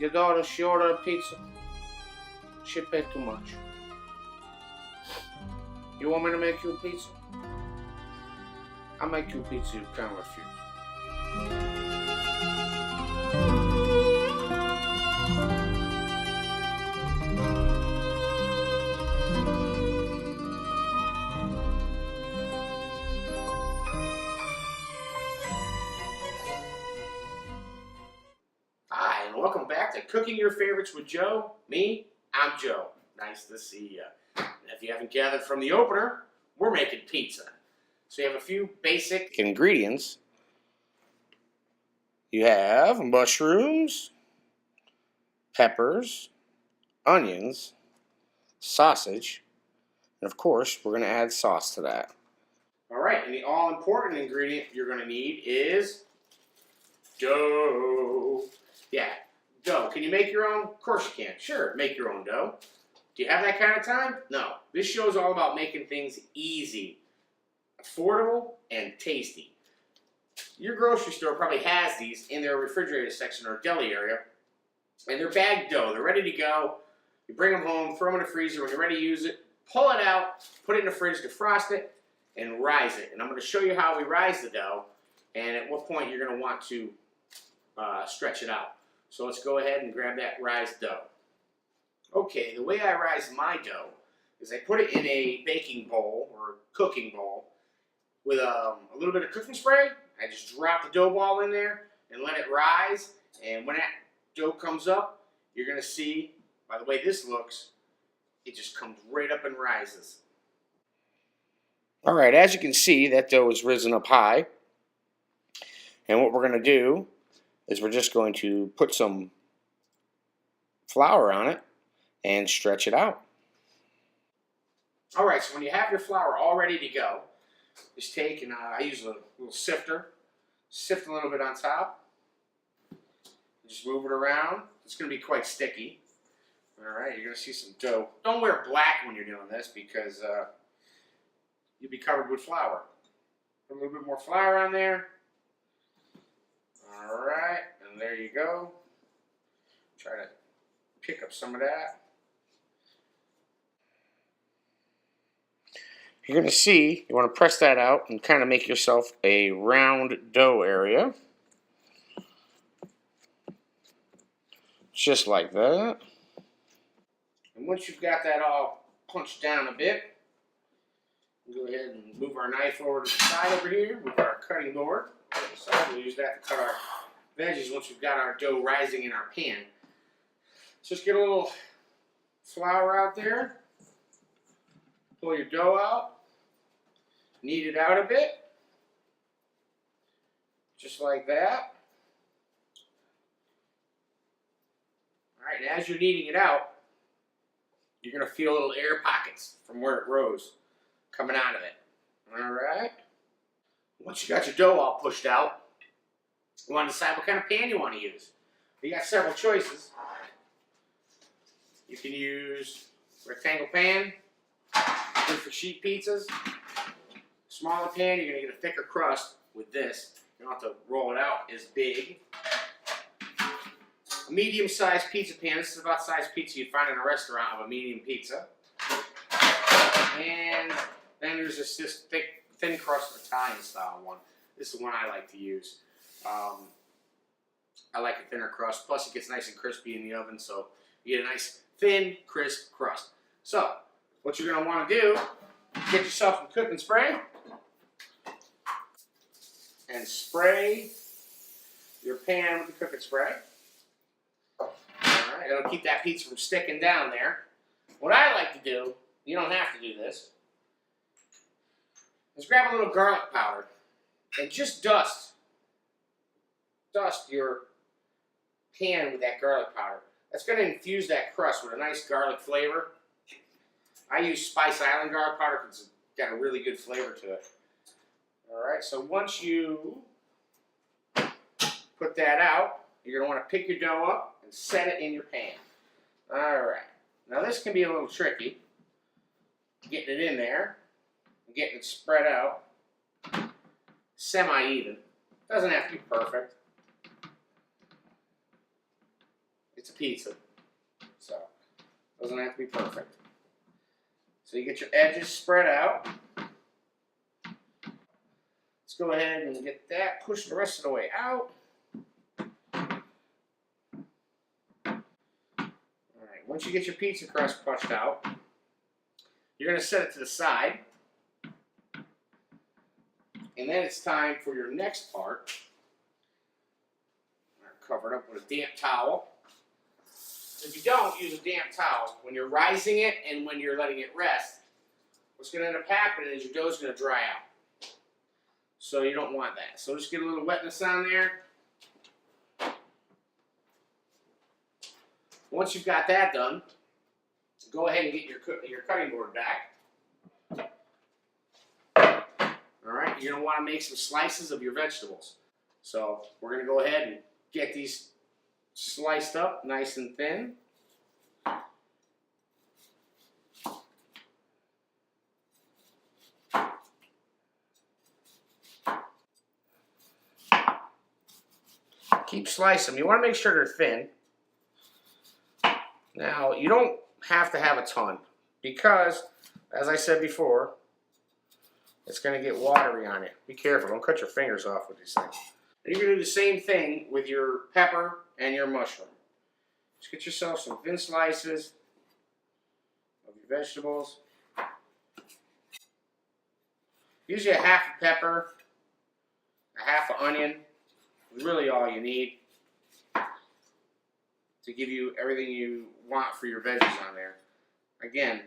Your daughter, she ordered a pizza. She paid too much. You want me to make you a pizza? I'll make you a pizza you can't refuse. Hi, and welcome back to Cooking Your Favorites with Joe. I'm Joe. Nice to see you. And if you haven't gathered from the opener, we're making pizza. So you have a few basic ingredients. You have mushrooms, peppers, onions, sausage, and of course, we're going to add sauce to that. All right, and the all-important ingredient you're going to need is dough. Yeah, dough. Can you make your own? Of course you can. Sure, make your own dough. Do you have that kind of time? No. This show is all about making things easy, affordable, and tasty. Your grocery store probably has these in their refrigerated section or deli area, and they're bagged dough. They're ready to go. You bring them home, throw them in the freezer. When you're ready to use it, pull it out, put it in the fridge, defrost it, and rise it. And I'm going to show you how we rise the dough and at what point you're going to want to stretch it out. So let's go ahead and grab that rised dough. Okay, the way I rise my dough is I put it in a baking bowl or cooking bowl with a little bit of cooking spray. I just drop the dough ball in there and let it rise. And when that dough comes up, you're going to see, by the way this looks, it just comes right up and rises. All right, as you can see, that dough is risen up high. And what we're going to do is we're just going to put some flour on it and stretch it out. All right, so when you have your flour all ready to go, just take, and I use a little sifter, sift a little bit on top, just move it around. It's going to be quite sticky. All right, you're going to see some dough. Don't wear black when you're doing this because you'll be covered with flour. Put a little bit more flour on there. All right, and there you go. Try to pick up some of that. You're going to see, you want to press that out and kind of make yourself a round dough area. Just like that. And once you've got that all punched down a bit, we'll go ahead and move our knife over to the side over here with our cutting board. So we'll use that to cut our veggies once we've got our dough rising in our pan. Just get a little flour out there. Pull your dough out. Knead it out a bit. Just like that. Alright, and as you're kneading it out, you're going to feel little air pockets from where it rose coming out of it. Alright. Once you got your dough all pushed out, you want to decide what kind of pan you want to use. You got several choices. You can use rectangle pan, good for sheet pizzas. Smaller pan, you're going to get a thicker crust with this. You don't have to roll it out as big. A medium-sized pizza pan. This is about the size pizza you'd find in a restaurant of a medium pizza. And then there's this thick, thin crust Italian style one. This is the one I like to use. I like a thinner crust. Plus it gets nice and crispy in the oven, so you get a nice thin, crisp crust. So what you're going to want to do, get yourself some cooking spray and spray your pan with the cooking spray. Alright, it'll keep that pizza from sticking down there. What I like to do, you don't have to do this, is grab a little garlic powder and just dust your pan with that garlic powder. That's going to infuse that crust with a nice garlic flavor. I use Spice Island garlic powder because it's got a really good flavor to it. Alright, so once you put that out, you're going to want to pick your dough up and set it in your pan. Alright, now this can be a little tricky, getting it in there, and getting it spread out, semi-even. Doesn't have to be perfect. It's a pizza. So, it doesn't have to be perfect. So you get your edges spread out. Let's go ahead and get that, push the rest of the way out. Alright, once you get your pizza crust pushed out, you're going to set it to the side. And then it's time for your next part. Cover it up with a damp towel. If you don't use a damp towel, when you're rising it and when you're letting it rest, what's going to end up happening is your dough is going to dry out. So you don't want that. So just get a little wetness on there. Once you've got that done, go ahead and get your cutting board back. Alright, you're going to want to make some slices of your vegetables. So we're going to go ahead and get these sliced up nice and thin. Keep slicing them. You want to make sure they're thin. Now, you don't have to have a ton because, as I said before, it's going to get watery on you. Be careful. Don't cut your fingers off with these things. And you're going to do the same thing with your pepper and your mushroom. Just get yourself some thin slices of your vegetables. Usually a half a pepper, a half an onion is really all you need to give you everything you want for your veggies on there. Again,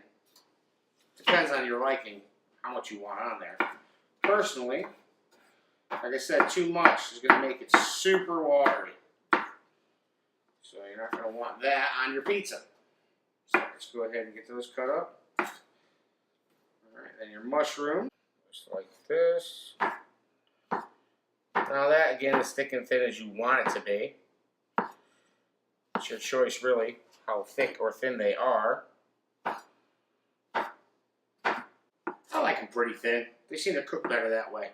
depends on your liking how much you want on there. Personally, like I said, too much is going to make it super watery. So you're not going to want that on your pizza. So let's go ahead and get those cut up. Alright, then your mushroom, just like this. Now that, again, is thick and thin as you want it to be. It's your choice, really, how thick or thin they are. I like them pretty thin. They seem to cook better that way.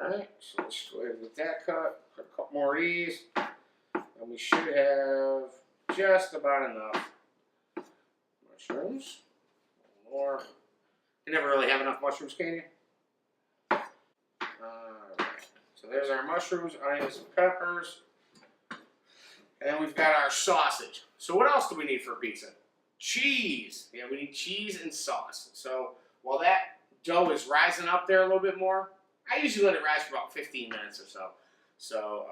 Alright, so let's go ahead and get that cut. Cut a couple more of these. And we should have just about enough mushrooms. More. You never really have enough mushrooms, can you? Alright, so there's our mushrooms, onions, and peppers. And then we've got our sausage. So what else do we need for a pizza? Cheese. Yeah, we need cheese and sauce. So while that dough is rising up there a little bit more, I usually let it rise for about 15 minutes or so. So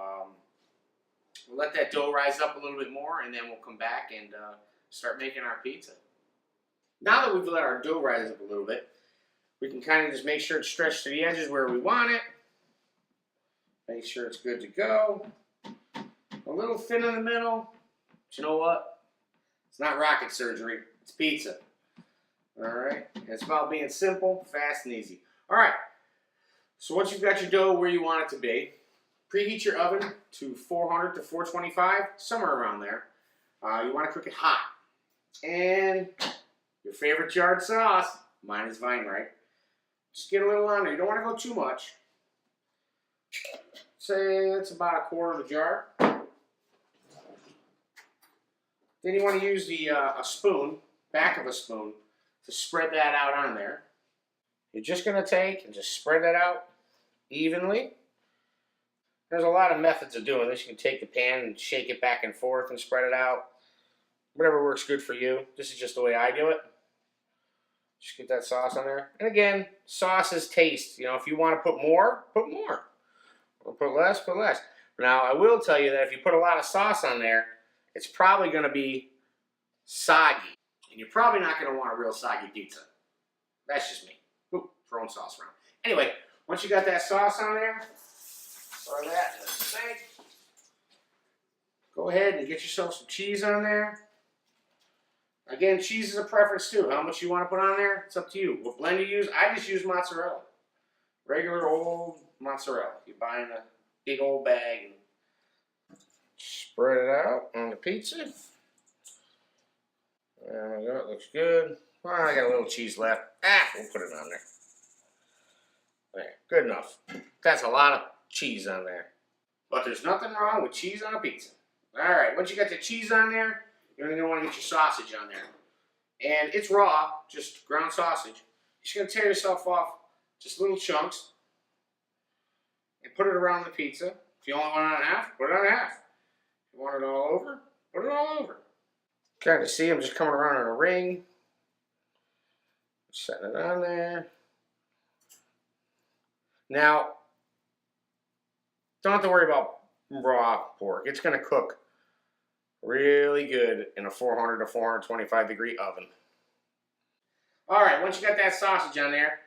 we'll let that dough rise up a little bit more, and then we'll come back and start making our pizza. Now that we've let our dough rise up a little bit, we can kind of just make sure it's stretched to the edges where we want it. Make sure it's good to go. A little thin in the middle. But you know what? It's not rocket surgery. It's pizza. Alright? It's about being simple, fast, and easy. Alright. So once you've got your dough where you want it to be, preheat your oven to 400 to 425, somewhere around there. You want to cook it hot. And your favorite jarred sauce, mine is Vine Right. Just get a little on there. You don't want to go too much. Say it's about a quarter of a jar. Then you want to use a spoon, back of a spoon, to spread that out on there. You're just going to take and just spread that out evenly. There's a lot of methods of doing this. You can take the pan and shake it back and forth and spread it out. Whatever works good for you. This is just the way I do it. Just get that sauce on there. And again, sauce is taste. You know, if you want to put more, put more. Or put less, put less. Now, I will tell you that if you put a lot of sauce on there, it's probably going to be soggy. And you're probably not going to want a real soggy pizza. That's just me. Oop, throwing sauce around. Anyway, once you got that sauce on there, throw that in the sink. Go ahead and get yourself some cheese on there. Again, cheese is a preference too. How much you want to put on there, it's up to you. What blend you use, I just use mozzarella. Regular old mozzarella. You buy in a big old bag and spread it out on the pizza. There we go, it looks good. Well, I got a little cheese left. We'll put it on there. There, good enough. That's a lot of cheese on there. But there's nothing wrong with cheese on a pizza. Alright, once you got the cheese on there, you're going to want to get your sausage on there. And it's raw, just ground sausage. You're just going to tear yourself off just little chunks and put it around the pizza. If you only want it on half, put it on half. If you want it all over, put it all over. Kind of see I'm just coming around in a ring. Setting it on there. Now, don't have to worry about raw pork. It's going to cook really good in a 400 to 425 degree oven. Alright, once you got that sausage on there,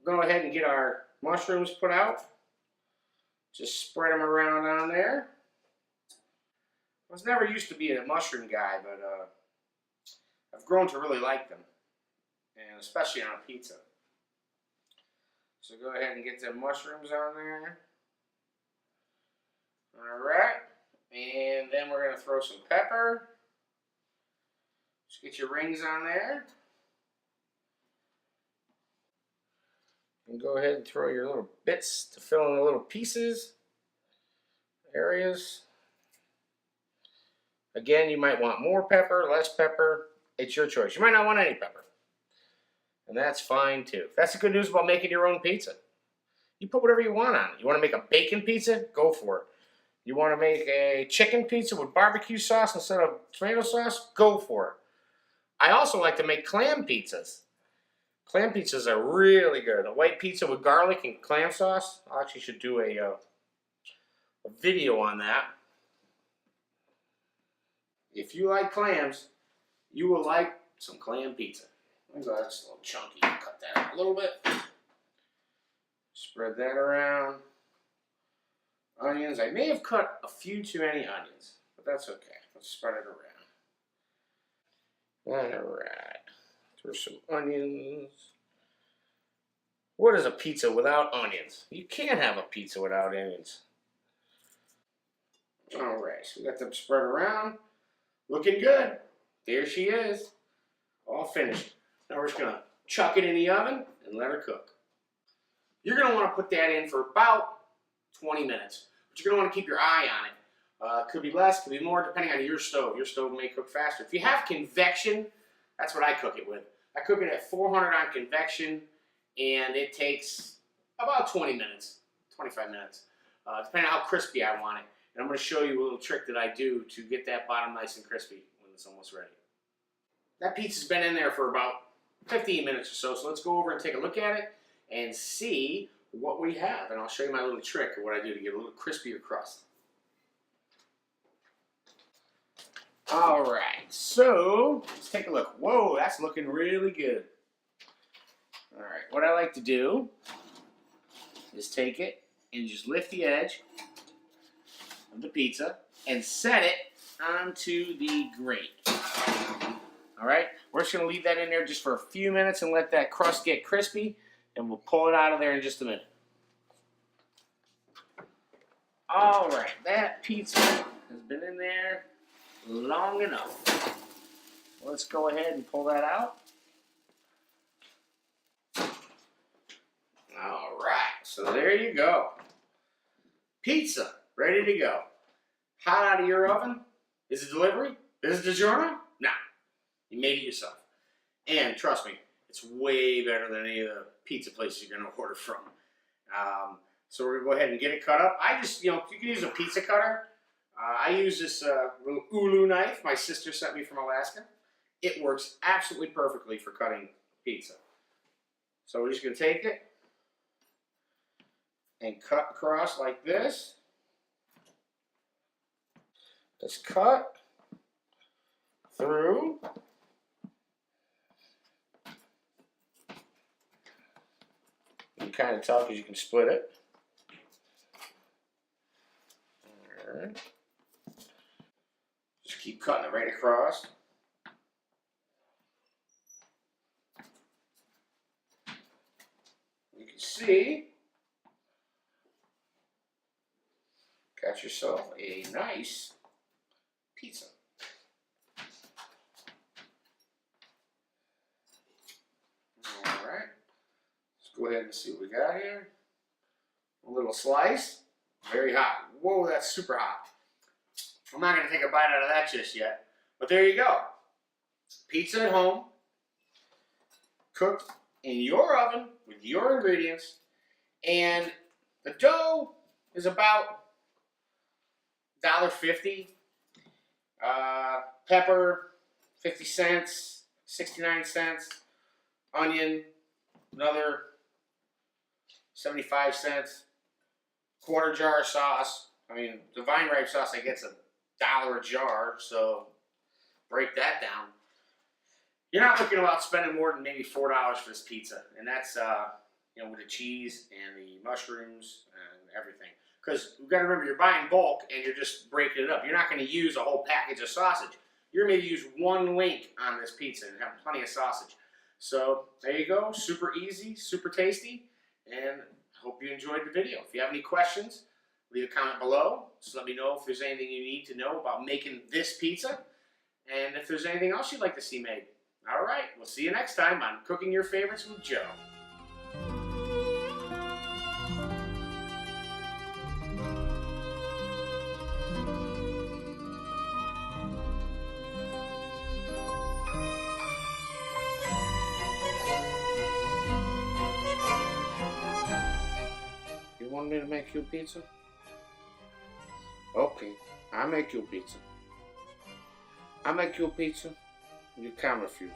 go ahead and get our mushrooms put out. Just spread them around on there. I was never used to be a mushroom guy, but I've grown to really like them, and especially on a pizza. So go ahead and get the mushrooms on there. Alright, and then we're going to throw some pepper. Just get your rings on there. And go ahead and throw your little bits to fill in the little pieces, areas. Again, you might want more pepper, less pepper. It's your choice. You might not want any pepper. And that's fine too. That's the good news about making your own pizza. You put whatever you want on it. You want to make a bacon pizza? Go for it. You want to make a chicken pizza with barbecue sauce instead of tomato sauce? Go for it. I also like to make clam pizzas. Clam pizzas are really good. A white pizza with garlic and clam sauce. I actually should do a video on that. If you like clams, you will like some clam pizza. That's a little chunky. Cut that out a little bit. Spread that around. Onions. I may have cut a few too many onions, but that's okay. Let's spread it around. Alright. Throw some onions. What is a pizza without onions? You can't have a pizza without onions. Alright, so we got them spread around. Looking good. There she is. All finished. Now we're just going to chuck it in the oven and let her cook. You're going to want to put that in for about 20 minutes. But you're going to want to keep your eye on it. Could be less, could be more, depending on your stove. Your stove may cook faster. If you have convection, that's what I cook it with. I cook it at 400 on convection, and it takes about 20 minutes, 25 minutes, depending on how crispy I want it. And I'm going to show you a little trick that I do to get that bottom nice and crispy when it's almost ready. That pizza's been in there for about 15 minutes or so, so let's go over and take a look at it and see what we have. And I'll show you my little trick of what I do to get a little crispier crust. Alright, so let's take a look. Whoa, that's looking really good. Alright, what I like to do is take it and just lift the edge of the pizza and set it onto the grate. Alright, we're just going to leave that in there just for a few minutes and let that crust get crispy, and we'll pull it out of there in just a minute. Alright, that pizza has been in there long enough. Let's go ahead and pull that out. Alright, so there you go. Pizza, ready to go. Hot out of your oven. Is it delivery? Is it DiGiorno? Nah, you made it yourself. And trust me, it's way better than any of the pizza places you're going to order from. So we're going to go ahead and get it cut up. I just, you can use a pizza cutter. I use this little Ulu knife my sister sent me from Alaska. It works absolutely perfectly for cutting pizza. So we're just going to take it and cut across like this. Just cut through. You can kind of tell because you can split it. Alright. Just keep cutting it right across. You can see, got yourself a nice pizza. Alright, let's go ahead and see what we got here. A little slice, very hot. Whoa, that's super hot. I'm not going to take a bite out of that just yet. But there you go. Pizza at home, cooked in your oven with your ingredients. And the dough is about $1.50. Pepper, 50 cents, 69 cents. Onion, another 75 cents. Quarter jar of sauce. I mean, the vine ripe sauce I get's $1 a jar, so break that down. You're not looking about spending more than maybe $4 for this pizza, and that's with the cheese and the mushrooms and everything. Because you've got to remember, you're buying bulk and you're just breaking it up. You're not going to use a whole package of sausage. You're going to use one link on this pizza and have plenty of sausage. So there you go, super easy, super tasty, and I hope you enjoyed the video. If you have any questions, leave a comment below. Just let me know if there's anything you need to know about making this pizza, and if there's anything else you'd like to see made. All right, we'll see you next time on Cooking Your Favorites with Joe. You want me to make you pizza? Okay, I'll make you pizza. I'll make you pizza. You can't refuse.